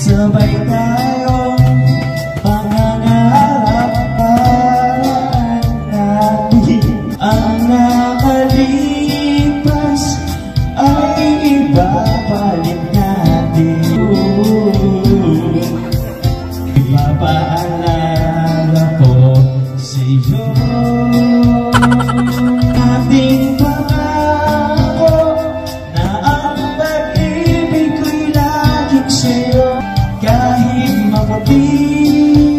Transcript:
Sabay tayong pangangarap natin. Ang nakalipas ay ibabalik natin. Ipapaalala ko sa'yo ating pangako na ang pag-ibig ko'y laging sa'yo. Kahit maputi